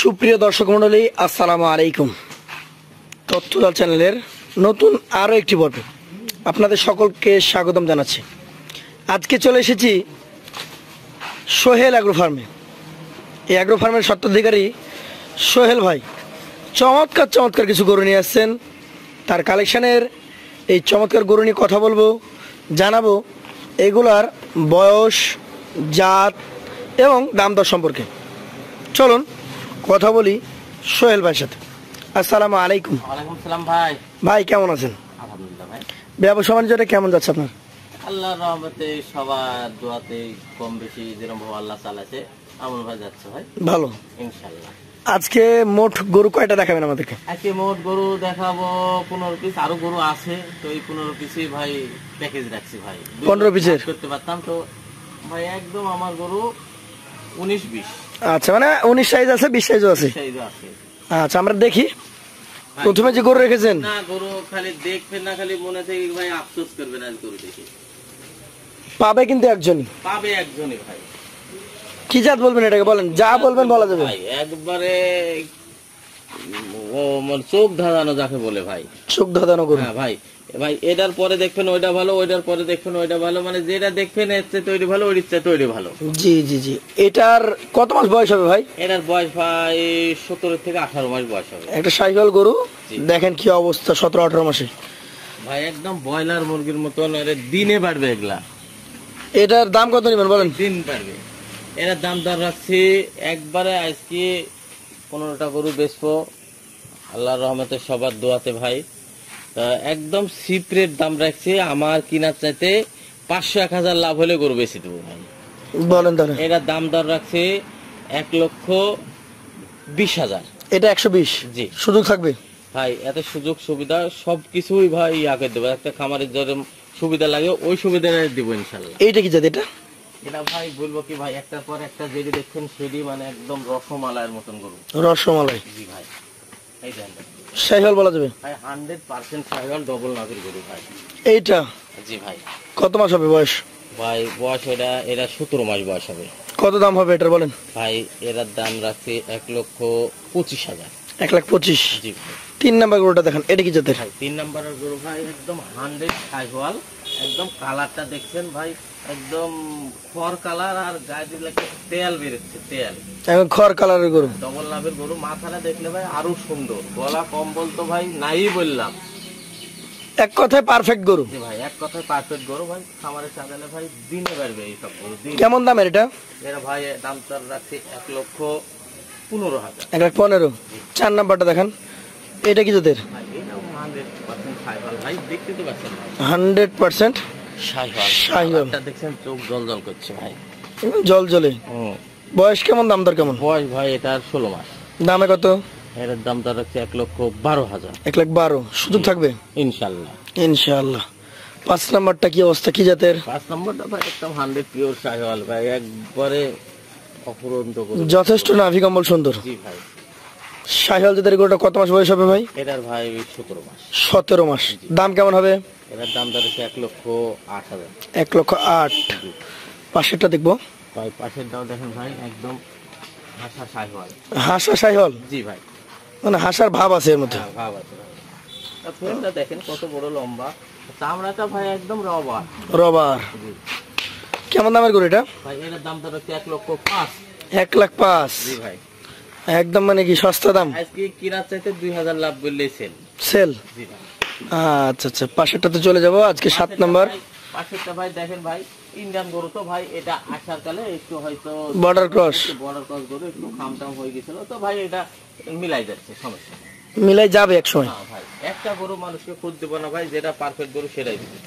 সুপ্রিয় দর্শক মণ্ডলী, আসসালামু আলাইকুম। তথ্যজাল চ্যানেলের নতুন আরও একটি পর্বে আপনাদের সকলকে স্বাগতম জানাচ্ছি। আজকে চলে এসেছি সোহেল অ্যাগ্রো ফার্মে। এই অ্যাগ্রো ফার্মের স্বত্বাধিকারী সোহেল ভাই চমৎকার চমৎকার কিছু গরু নিয়ে আসছেন। তার কালেকশানের এই চমৎকার গরু নিয়ে কথা বলবো, জানাবো এগুলার বয়স, জাত এবং দাম দর সম্পর্কে। চলুন কথা বলি সোহেল ভাইয়ের সাথে। আসসালামু আলাইকুম। ওয়ালাইকুম সালাম ভাই। ভাই কেমন আছেন? আলহামদুলিল্লাহ ভাই। ব্যবসা বাণিজ্যটা কেমন যাচ্ছে আপনার? আল্লাহর রহমতে সবার দোয়াতে কম বেশি যেরকম ভাবে আল্লাহ চালাচ্ছে এমন ভাবে যাচ্ছে ভাই, ভালো ইনশাআল্লাহ। আজকে মোট গরু কয়টা দেখাবেন আমাদেরকে? আজকে মোট গরু দেখাবো 15 পিস, আরো গরু আছে তো এই 15 পিসই ভাই প্যাকেজ রাখছি ভাই। 15 পিসের করতে পারতাম তো ভাই, একদম আমার গরু 19-20। আচ্ছা, মানে 19 সাইজ আছে, 20 সাইজও আছে। আচ্ছা, আমরা দেখি প্রথমে যে গরু রেখেছেন। না, গরু খালি দেখবেন না, খালি মনে থেকে ভাই আফসোস করবেন আজ গরু দেখে। পাবে কিন্তু একজনই, পাবে একজনই ভাই। কি জাত বলবেন এটাকে? বলেন, যা বলবেন বলা যাবে ভাই। একবারে চোখ ধাঁধানো যাকে বলে ভাই, চোখ ধাঁধানো গরু। হ্যাঁ ভাই। ভাই এটার পরে দেখবেন ওইটা ভালো, ওইটার পরে দেখবেন ওইটা ভালো, মানে যেটা দেখবেন এর চেয়ে তৈরি ভালো, ওইটার চেয়ে তৈরি ভালো। জি জি জি। এটার কত মাস বয়স হবে ভাই? এটার বয়স ভাই 17 থেকে 18 মাস বয়স হবে। একটা সাইকেল গরু, দেখেন কি অবস্থা 17-18 মাসে ভাই। একদম ব্রয়লার মুরগির মতন, দিনে বাড়বে এগুলা। এটার দাম কত নেবেন বলেন? দিন বাড়বে। এটার দাম দর রাখছি একবারে আজকে 15টা গরু বেচবো আল্লাহর রহমতে সবার দোয়াতে ভাই। একদম সিপ্রেট দাম রাখছি, আমার কিনার চাইতে 500-1000 লাভ হলে গরু বেশি দেবো ভাই। বলেন তাহলে। এটার দাম দর রাখছি 1,20,000। এটা 120? জি। সুযোগ থাকবে ভাই, এত সুযোগ সুবিধা সবকিছুই ভাই ইয়াকে দেবো। একটা খামারের যেরকম সুবিধা লাগে ওই সুবিধা দেবো ইনশাল্লাহ। এইটা কি জাত? এটা এটা ভাই বলবো কি ভাই, একটার পর একটা যেটি দেখছেন সেটি মানে একদম রসমালাইয়ের মতন গরু। রসমালাই? জি ভাই। এই দেন সাইকেল বলা যাবে ভাই, 100% সাইকেল ডবল নাভির গরু ভাই। এইটা? জি ভাই। কত মাস হবে বয়স? ভাই বয়স এরা 17 মাস বয়স হবে। কত দাম হবে এটার বলেন? ভাই এটার দাম রাখছি 1,25,000। 1,25,000? জি ভাই। 3 নাম্বার গরুটা দেখেন, এটা কি জাতের? 3 নাম্বারের গরু ভাই, একদম 100 সাইকেল। একদম কালারটা দেখছেন ভাই, একদম খড় কালার, আর গায়ে দিলে তেল বেরোচ্ছে, তেল। এখন খড় কালারের গরু, ডবল লাভের গরু। মাথাটা দেখলে ভাই আরো সুন্দর, গলা কম্বল তো ভাই নাই বললাম। এক কথায় পারফেক্ট গরু। জি ভাই, এক কথায় পারফেক্ট গরু ভাই। খামারে চাঁদালে ভাই দিনে বাড়বে এই সব গরু। কেমন দামের এটা? এরা ভাই দাম তার রাখছে 1,15,000। 1,15,000? 4 নাম্বারটা দেখেন, এটা কি জাতের? ভাই এটাও 100% সাইকেল ভাই, দেখতে তো পাচ্ছেন 100% সাইকেল। দেখছেন চোখ জল জল করছে ভাই, জল জলে। বয়স কেমন, দাম দর কেমন? বয়স ভাই এটার 16 মাস। দামে কত? এর দাম তার রাখছে 1,12,000। 1,12,000? সুযোগ থাকবে ইনশাল্লাহ। ইনশাআল্লাহ। 5 নাম্বারটা কি অবস্থা, কি জাতের? 5 নম্বরটা ভাই একদম 100 পিওর সাইকেল ভাই, একবারে অপরন্ত গরু, যথেষ্ট নাভি কম্বল সুন্দর। জি ভাই। সাইকেল জাতের গরুটা কত মাস বয়স হবে ভাই? এটার ভাই 17 মাস। 17 মাস। দাম কেমন হবে? এটার দাম দাঁড়িয়েছে 1,08,000। 1,08,000? পাশেরটা দেখবো ভাই। পাশের দাও দেখেন ভাই, একদম হাসা সাইকেল। হাসা সাইকেল? জি ভাই। মানে হাসার ভাব আছে এর মধ্যে। হ্যাঁ, ভাব আছে ভাই। ফ্রেমটা দেখেন কত বড় লম্বা, চামড়াটা ভাই একদম রবার। রবার? কেমন দামের গরু এটা ভাই? এটার দাম দাঁড়াচ্ছে 1,05,000। 1,05,000? জি ভাই। একদম মানে কি সস্তা দাম? আজকে কিনার চাইতে 2,000 লাভ বললেই সেল। সেল? জি ভাই। আচ্ছা আচ্ছা, পাশেরটাতে চলে যাবো। আজকে 7 নাম্বার। পাশেরটা ভাই দেখেন ভাই, ইন্ডিয়ান গরু তো ভাই, এটা আসার কালে একটু হয়তো বর্ডার ক্রস গরু, একটু খামটাম হয়ে গেছিল তো ভাই, এটা মিলাই যাচ্ছে, সমস্যা মিলাই যাবে এক সময়। না ভাই। একটা গরু মানুষকে খুঁজ দেবো না ভাই, যেটা পারফেক্ট গরু সেটাই দিবে।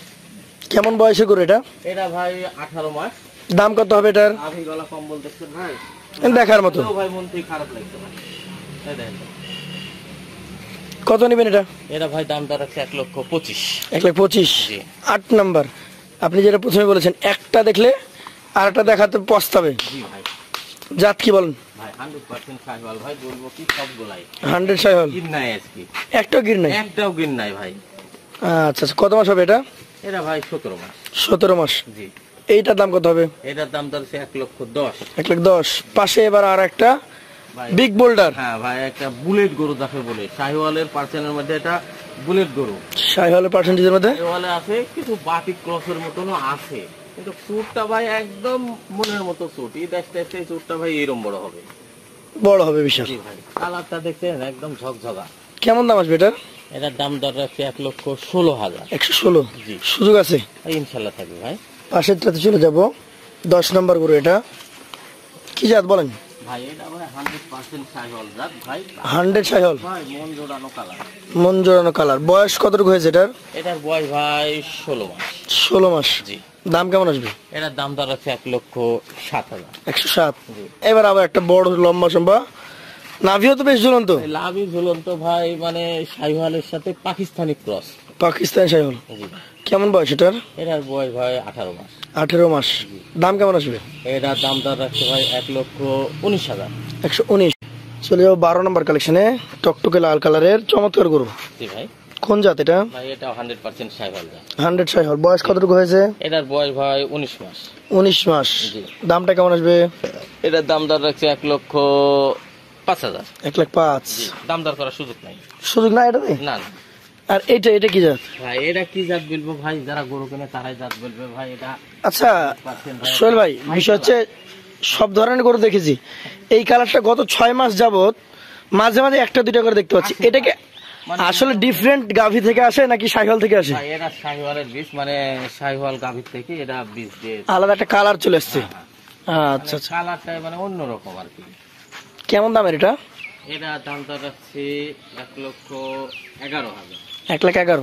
কেমন বয়সে গরু এটা? এটা ভাই 18 মাস। দাম কত হবে এটার? আভি গলা কম্বল দেখছেন ভাই, দেখার মতো ভাই, মন থেকে খারাপ লাগছে ভাই। কত নেবেন এটা? এটা ভাই দাম দর রাখছে 1,25,000। 1,25,000? জি। 8 নাম্বার। আপনি যেটা প্রথমে বলেছেন, একটা দেখলে আর একটা দেখাতে পস্তাবে। জি ভাই। জাত কি বলেন? ভাই 100% সাইকেল ভাই, বলবো কি সবগুলাই 100 সাইকেল? গির নাই আজকে, একটাও গির নাই? একটাও গির নাই ভাই। আচ্ছা আচ্ছা, কত মাস হবে এটা? এটা ভাই 17 মাস। 17 মাস? জি। এইটার দাম কত হবে? এটার দাম ধরছে 1,10,000। 1,10,000? পাশে এবার আর একটা ভাই বিগ বোল্ডার। হ্যাঁ ভাই, একটা বুলেট গরু যাকে বলে, শাহিওয়ালের পার্সেন্টের মধ্যে এটা বুলেট গরু। শাহিওয়ালের পার্সেন্টেজের মধ্যে শাহিওয়ালে আছে কিছু বাটিক ক্রসের মতনও আছে, কিন্তু চুটটা ভাই একদম মনের মতো চুট। ঈদ আসতে আসতে এই চুটটা ভাই এরম বড় হবে, বড় হবে বিশাল। জি ভাই। কালারটা দেখছেন একদম ঝকঝকা। কেমন দাম আসবে এটার? এটার দাম দর রাখছে 1,16,000। 116। জি। সুযোগ আছে? ইনশাল্লাহ থাকবে ভাই। পাশেরটাতে চলে যাব, 10 নম্বর গরু। এটা কি জাত বলেন? ভাই এটা ভাই 100% শাহিওয়াল জাত ভাই। 100 শাহিওয়াল, ভাই মন জোড়ানো কালার। মন জোড়ানো কালার। বয়স কতটুকু হয়েছে এটার? এটার বয়স ভাই 16 মাস। 16 মাস। জি। দাম কেমন আসবে? এটার দাম দর রাখছে 1,07,000। 107। জি। এবার আবার একটা বড় লম্বা সম্বা, নাভিও তো বেশ ঝুলন্ত। লাভি ঝুলন্ত ভাই, মানে শাহিওয়ালের সাথে পাকিস্তানি ক্রস। পাকিস্তানি শাহিওয়াল। জি। কেমন বয়স এটার? এটার বয়স ভাই 18 মাস। 18 মাস। দাম কেমন আসবে? এটার দাম দর রাখছে ভাই 1,19,000। 119। চলে যাবো 12 নম্বর কালেকশনে, টকটকে লাল কালারের চমৎকার গরু। জি ভাই। কোন জাত এটা? ভাই এটা 100% শাহিওয়াল জাত। 100 শাহিওয়াল। বয়স কতটুকু হয়েছে? এটার বয়স ভাই 19 মাস। 19 মাস। জি। দামটা কেমন আসবে? এটার দাম দর রাখছে 1,05,000। 1,05,000। জি। দাম দর করার সুযোগ নাই। সুযোগ না এটাতে? না না আর এটা কি জাত? ভাই, এটা কি জাত বলবো ভাই, যারা গরু কেনে তারাই জাত বলবে ভাই। এটা আচ্ছা সোহেল ভাই, বিষয় হচ্ছে সব ধরনের গরু দেখেছি, এই কালারটা গত 6 মাস যাবত মাঝে মাঝে একটা দুইটা করে দেখতে পাচ্ছি। এটা কি আসলে ডিফারেন্ট গাভী থেকে আসে নাকি শাহিওয়াল থেকে আসে? ভাই এটা শাহিওয়ালের বীজ, মানে শাহিওয়াল গাভীর থেকে এটা বীজ দিয়ে। আলাদা একটা কালার চলে এসছে। আচ্ছা আচ্ছা। কালারটা মানে অন্যরকম আর কি। কেমন দামের এটা? এটা দাম দর রাখছি 1,11,000। 1,11,000।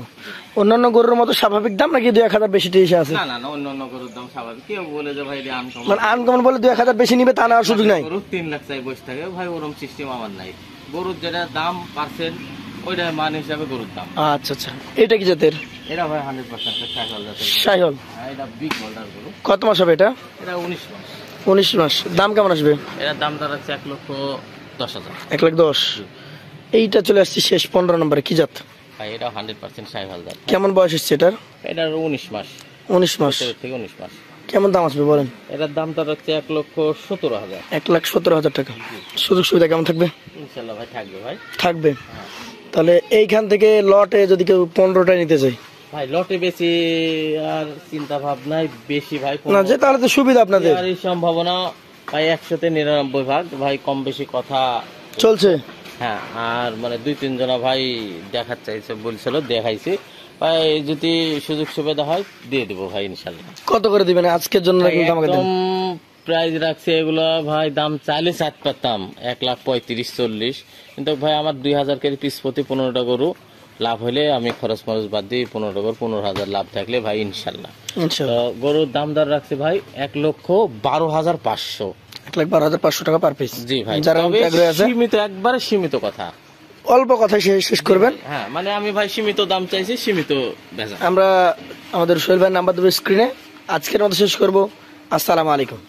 অন্যান্য গরুর মতো স্বাভাবিক দাম নাকি 2-1,000 বেশি টিসে আছে? না না না, অন্য অন্য গরুর দাম স্বাভাবিক। কেউ বলে যে ভাই এটা আনকমন, মানে আনকমন বলে 2-1,000 বেশি নিবে তা নেওয়ার সুযোগ নাই? গরু 3 লাখ চাই বসে থাকে ভাই, ওরকম সিস্টেম আমার নাই। গরুর যেটা দাম পার্সেন্ট ওইটা মান হিসাবে গরুর দাম। আচ্ছা আচ্ছা। এটা কি জাতের? এটা ভাই 100% শাহিওয়াল জাতের গরু। শাহিওয়াল। হ্যাঁ, এটা বিগ বোল্ডার গরু। কত মাস হবে এটা? এটা 19 মাস। 19 মাস। দাম কেমন আসবে? এটার দাম দর আছে 1,10,000। 1,10,000। এইটা চলে আসছে শেষ 15 নম্বরে, কি জাত? ভাই এটা 100% শাহিওয়াল জাত। কেমন বয়স এসছে এটার? এটার 19 মাস। 19 মাস। 17 থেকে 19 মাস। কেমন দাম আসবে বলেন? এটার দাম দর হচ্ছে 1,17,000। 1,17,000 টাকা। সুযোগ সুবিধা কেমন থাকবে? ইনশাল্লাহ ভাই থাকবে ভাই। থাকবে। তাহলে এইখান থেকে লটে যদি কেউ 15টা নিতে চাই? ভাই লটে বেশি আর চিন্তা ভাবনায় বেশি ভাই, না যে তাহলে তো সুবিধা আপনাদের। আর এই সম্ভাবনা ভাই 100-99 ভাগ ভাই, কম বেশি কথা চলছে। হ্যাঁ, আর মানে 2-3 জনা ভাই দেখার চাইছে, বলছিল, দেখাইছি ভাই। যদি সুযোগ সুবিধা হয় দিয়ে দেবো ভাই ইনশাল্লাহ। কত করে দিবেন আজকের জন্য? একদম প্রাইস রাখছে এগুলো ভাই, দাম চাইলে 7 পাতাম 1,35,40, কিন্তু ভাই আমার 2,000 কেজি পিস প্রতি 15টা গরু লাভ হলে আমি খরচ মরচ বাদ দিই 15টা গরু 15,000 লাভ থাকলে ভাই ইনশাল্লাহ। তো গরুর দাম দর রাখছে ভাই 1,12,500। 1,12,500 টাকা পার পিস। জি ভাই। যারা সীমিত, একবারে সীমিত কথা, অল্প কথায় শেষ করবেন। হ্যাঁ মানে আমি ভাই সীমিত দাম চাইছি, সীমিত বেচা। আমরা আমাদের সোহেল ভাইয়ের নাম্বার দেবো স্ক্রিনে। আজকের মতো শেষ করবো। আসসালামু আলাইকুম।